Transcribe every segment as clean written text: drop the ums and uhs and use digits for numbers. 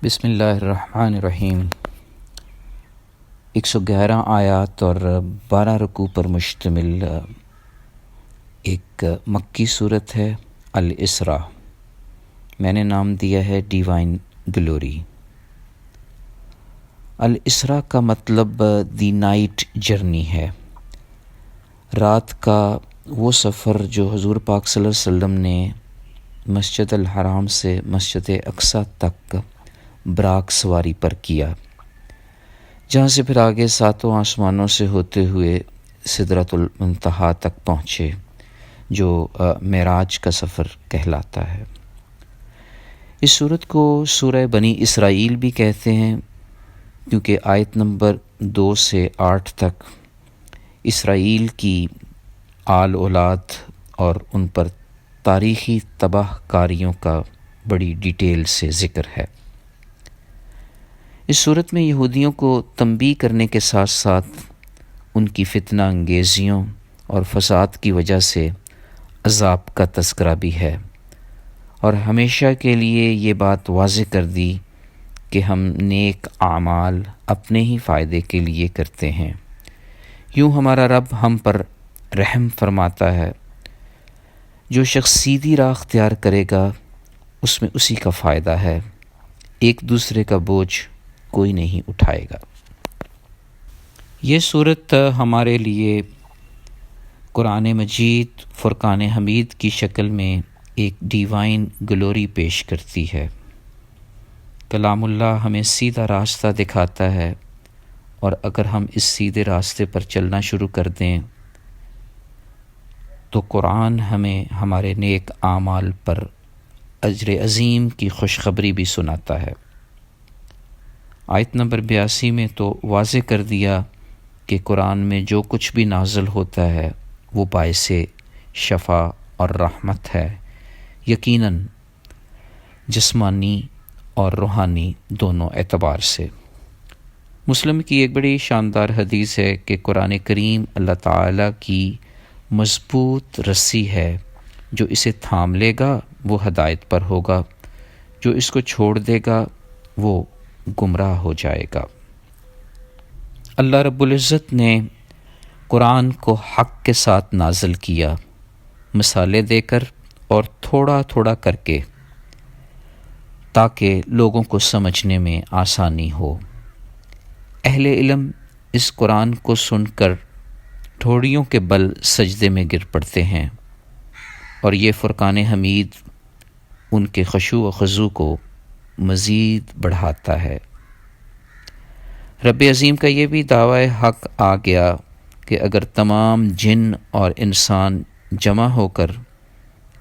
بسم اللہ الرحمن الرحیم۔ 111 آیات اور 12 رکوع پر مشتمل ایک مکی صورت ہے الاسراء۔ میں نے نام دیا ہے ڈیوائن گلوری۔ الاسراء کا مطلب دی نائٹ جرنی ہے، رات کا وہ سفر جو حضور پاک صلی اللہ علیہ وسلم نے مسجد الحرام سے مسجد اقصیٰ تک براق سواری پر کیا، جہاں سے پھر آگے ساتوں آسمانوں سے ہوتے ہوئے سدرۃ المنتہا تک پہنچے، جو معراج کا سفر کہلاتا ہے۔ اس سورت کو سورہ بنی اسرائیل بھی کہتے ہیں، کیونکہ آیت نمبر 2 سے 8 تک اسرائیل کی آل اولاد اور ان پر تاریخی تباہ کاریوں کا بڑی ڈیٹیل سے ذکر ہے۔ اس صورت میں یہودیوں کو تنبیہ کرنے کے ساتھ ساتھ ان کی فتنہ انگیزیوں اور فساد کی وجہ سے عذاب کا تذکرہ بھی ہے، اور ہمیشہ کے لیے یہ بات واضح کر دی کہ ہم نیک اعمال اپنے ہی فائدے کے لیے کرتے ہیں، یوں ہمارا رب ہم پر رحم فرماتا ہے۔ جو شخص سیدھی راہ اختیار کرے گا اس میں اسی کا فائدہ ہے، ایک دوسرے کا بوجھ کوئی نہیں اٹھائے گا۔ یہ صورت ہمارے لیے قرآن مجید فرقان حمید کی شکل میں ایک ڈیوائن گلوری پیش کرتی ہے۔ کلام اللہ ہمیں سیدھا راستہ دکھاتا ہے، اور اگر ہم اس سیدھے راستے پر چلنا شروع کر دیں تو قرآن ہمیں ہمارے نیک اعمال پر اجر عظیم کی خوشخبری بھی سناتا ہے۔ آیت نمبر 82 میں تو واضح کر دیا کہ قرآن میں جو کچھ بھی نازل ہوتا ہے وہ باعث شفا اور رحمت ہے، یقیناً جسمانی اور روحانی دونوں اعتبار سے۔ مسلم کی ایک بڑی شاندار حدیث ہے کہ قرآن کریم اللہ تعالیٰ کی مضبوط رسی ہے، جو اسے تھام لے گا وہ ہدایت پر ہوگا، جو اس کو چھوڑ دے گا وہ گمراہ ہو جائے گا۔ اللہ رب العزت نے قرآن کو حق کے ساتھ نازل کیا، مثالیں دے کر اور تھوڑا تھوڑا کر کے، تاکہ لوگوں کو سمجھنے میں آسانی ہو۔ اہل علم اس قرآن کو سن کر ٹھوڑیوں کے بل سجدے میں گر پڑتے ہیں، اور یہ فرقان حمید ان کے خشوع و خضوع کو مزید بڑھاتا ہے۔ رب عظیم کا یہ بھی دعوی حق آ گیا کہ اگر تمام جن اور انسان جمع ہو کر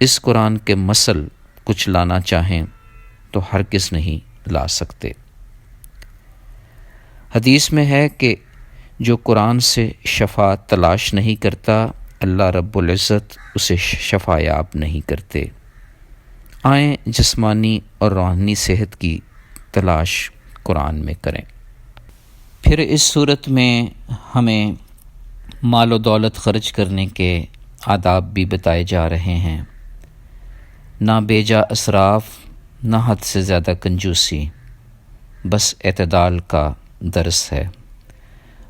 اس قرآن کے مثل کچھ لانا چاہیں تو ہرگز نہیں لا سکتے۔ حدیث میں ہے کہ جو قرآن سے شفا تلاش نہیں کرتا، اللہ رب العزت اسے شفا یاب نہیں کرتے۔ آئیں جسمانی اور روحانی صحت کی تلاش قرآن میں کریں۔ پھر اس صورت میں ہمیں مال و دولت خرچ کرنے کے آداب بھی بتائے جا رہے ہیں۔ نہ بیجا اسراف، نہ حد سے زیادہ کنجوسی، بس اعتدال کا درس ہے۔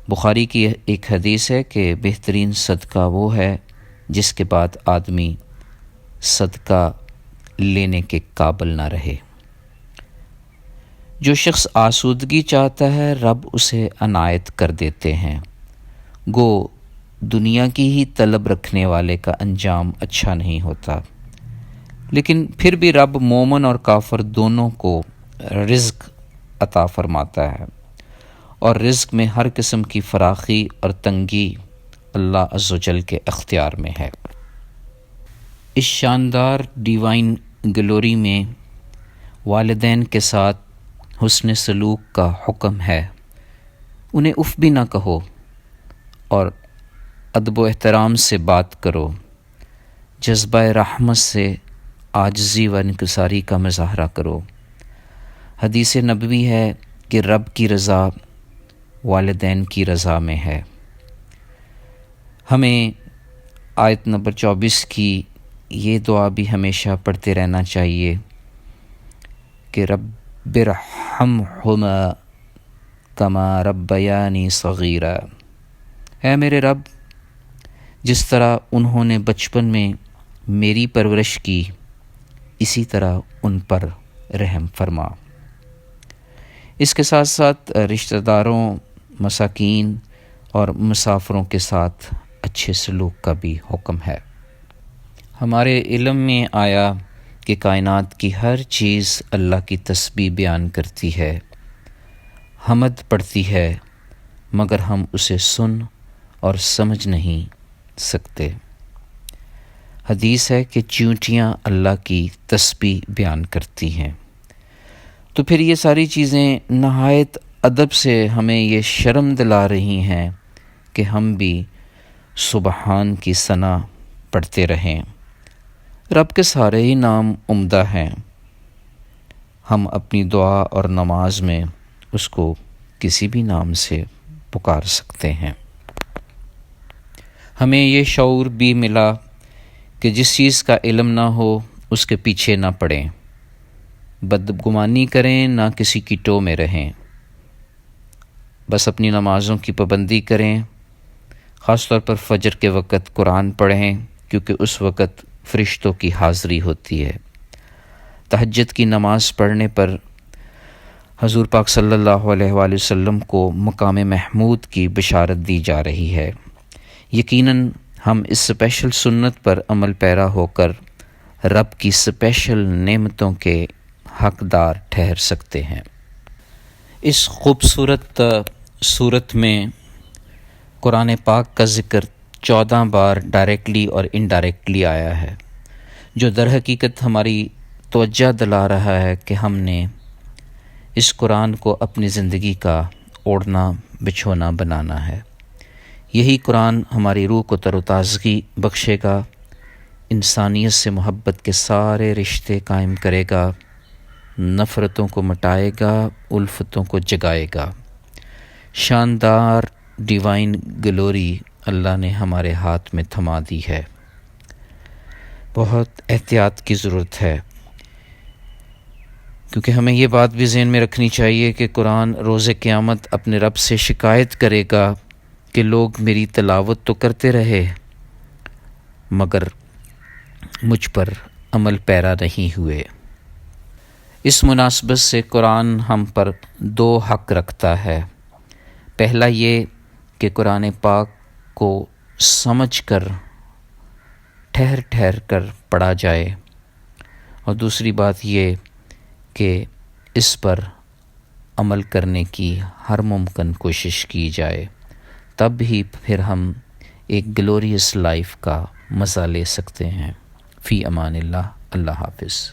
بخاری کی ایک حدیث ہے کہ بہترین صدقہ وہ ہے جس کے بعد آدمی صدقہ لینے کے قابل نہ رہے۔ جو شخص آسودگی چاہتا ہے رب اسے عنایت کر دیتے ہیں، گو دنیا کی ہی طلب رکھنے والے کا انجام اچھا نہیں ہوتا، لیکن پھر بھی رب مومن اور کافر دونوں کو رزق عطا فرماتا ہے، اور رزق میں ہر قسم کی فراخی اور تنگی اللہ عز و جل کے اختیار میں ہے۔ اس شاندار ڈیوائن گلوری میں والدین کے ساتھ حسن سلوک کا حکم ہے۔ انہیں اف بھی نہ کہو اور ادب و احترام سے بات کرو، جذبہ رحمت سے عاجزی و انکساری کا مظاہرہ کرو۔ حدیث نبوی ہے کہ رب کی رضا والدین کی رضا میں ہے۔ ہمیں آیت نمبر 24 کی یہ دعا بھی ہمیشہ پڑھتے رہنا چاہیے کہ رب ارحم ارحمہما کما ربیانی صغیرا، اے میرے رب جس طرح انہوں نے بچپن میں میری پرورش کی اسی طرح ان پر رحم فرما۔ اس کے ساتھ ساتھ رشتہ داروں، مساکین اور مسافروں کے ساتھ اچھے سلوک کا بھی حکم ہے۔ ہمارے علم میں آیا کہ کائنات کی ہر چیز اللہ کی تسبیح بیان کرتی ہے، حمد پڑھتی ہے، مگر ہم اسے سن اور سمجھ نہیں سکتے۔ حدیث ہے کہ چیونٹیاں اللہ کی تسبیح بیان کرتی ہیں۔ تو پھر یہ ساری چیزیں نہایت ادب سے ہمیں یہ شرم دلا رہی ہیں کہ ہم بھی سبحان کی ثنا پڑھتے رہیں۔ رب کے سارے ہی نام عمدہ ہیں، ہم اپنی دعا اور نماز میں اس کو کسی بھی نام سے پکار سکتے ہیں۔ ہمیں یہ شعور بھی ملا کہ جس چیز کا علم نہ ہو اس کے پیچھے نہ پڑیں، بدگمانی کریں، نہ کسی کی ٹو میں رہیں، بس اپنی نمازوں کی پابندی کریں، خاص طور پر فجر کے وقت قرآن پڑھیں کیونکہ اس وقت فرشتوں کی حاضری ہوتی ہے۔ تہجد کی نماز پڑھنے پر حضور پاک صلی اللہ علیہ وآلہ وسلم کو مقام محمود کی بشارت دی جا رہی ہے۔ یقیناً ہم اس اسپیشل سنت پر عمل پیرا ہو کر رب کی اسپیشل نعمتوں کے حقدار ٹھہر سکتے ہیں۔ اس خوبصورت صورت میں قرآن پاک کا ذکر 14 بار ڈائریکٹلی اور انڈائریکٹلی آیا ہے، جو در حقیقت ہماری توجہ دلا رہا ہے کہ ہم نے اس قرآن کو اپنی زندگی کا اوڑھنا بچھونا بنانا ہے۔ یہی قرآن ہماری روح کو تر و تازگی بخشے گا، انسانیت سے محبت کے سارے رشتے قائم کرے گا، نفرتوں کو مٹائے گا، الفتوں کو جگائے گا۔ شاندار ڈیوائن گلوری اللہ نے ہمارے ہاتھ میں تھما دی ہے۔ بہت احتیاط کی ضرورت ہے، کیونکہ ہمیں یہ بات بھی ذہن میں رکھنی چاہیے کہ قرآن روز قیامت اپنے رب سے شکایت کرے گا کہ لوگ میری تلاوت تو کرتے رہے مگر مجھ پر عمل پیرا نہیں ہوئے۔ اس مناسبت سے قرآن ہم پر 2 حق رکھتا ہے۔ پہلا یہ کہ قرآن پاک کو سمجھ کر ٹھہر ٹھہر کر پڑھا جائے، اور دوسری بات یہ کہ اس پر عمل کرنے کی ہر ممکن کوشش کی جائے، تب ہی پھر ہم ایک گلوریس لائف کا مزہ لے سکتے ہیں۔ فی امان اللہ، اللہ حافظ۔